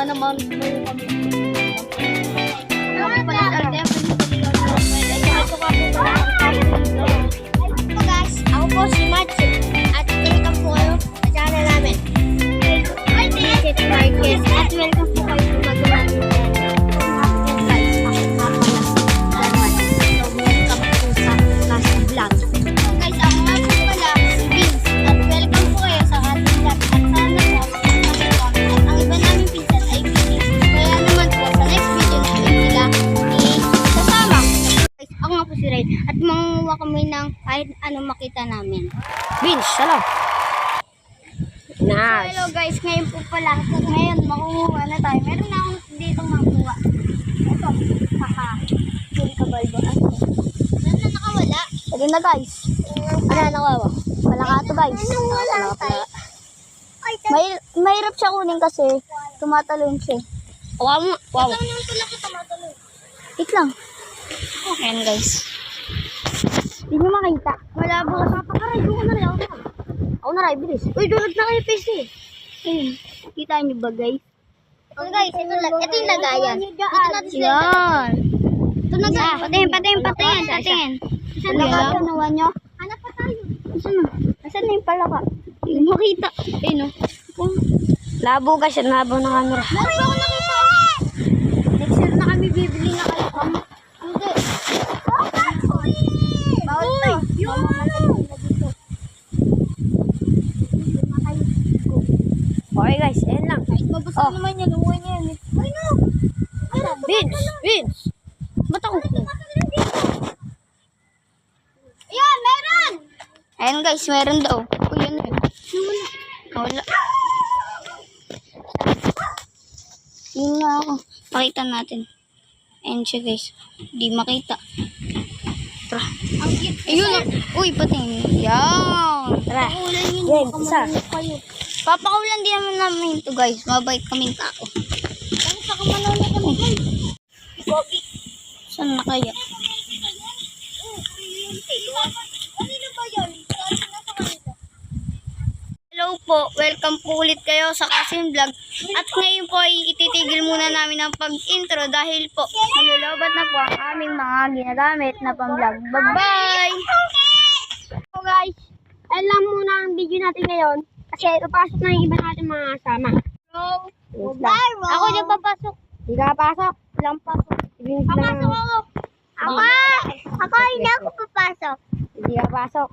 naman may kami. Ako po si Matsu at welcome po kayo sa channel namin. Visit Market at welcome po kayo sa magawa niyo. At manguha kami ng kahit ano makita namin. Vince, hello. Nice. Hello guys, ngayon po pala. Ngayon, makukuha na tayo. Meron na akong dito makuha. Ito, haha. Yung kabalbo. Ano na nakawala? Sige na guys. Ano na nakawa? Wala ka ito guys. Anong wala tayo? Mahirap siya kunin kasi tumatalon siya. Wow. Wow. Ito nang pala ko tumatalo. Wait lang. Ayan guys. Hindi nyo makita. Wala po. Papakaray ko na rin ako. Ako na rin, bilis. Uy, dulot na kayo PC. Ayun. Kita nyo ba guys? Oh guys, ito yung lagayan. Ito natin sila. Yan. Ito na guys. Patingin. Saan na ginawa nyo? Hanap pa tayo. Saan na? Saan na yung palaka? Hindi mo makita. Ayun o. Labo guys, labo ng camera. Meron pa ako nakita. Next year na kami bibili na kayo. Hindi. Bawal to. Okay guys, ayun lang. Mabasa naman yan. Huwag niya yan. Ay no. Vince. Ba't ako? Ayan, meron. Ayun guys, meron daw. Uy, ano yun? Wala. Yun nga ako. Pakita natin. Ayun siya guys. Di makita. Tara. Ang cute. Ayun na. Uy, patingin. Yan. Tara. Ulan yun. Yan, Baka isa. manunok kayo. Papakaulan din naman namin ito guys. Mabait kaming tao. Bakit baka manunok kami guys? Saan na kaya? Ano ba yun? Hello po, welcome po ulit kayo sa Kasim Vlog. At ngayon po ay ititigil muna namin ang pag-intro dahil po malulubat na po ang aming mga ginagamit na pang-vlog. Bye-bye! So guys, ayun lang muna ang video natin ngayon. Kasi papasok na yung iba natin mga kasama. Ako na papasok. Hindi ka pasok. Walang pasok. Papasok ako. Ako hindi ako papasok. Hindi ka pasok.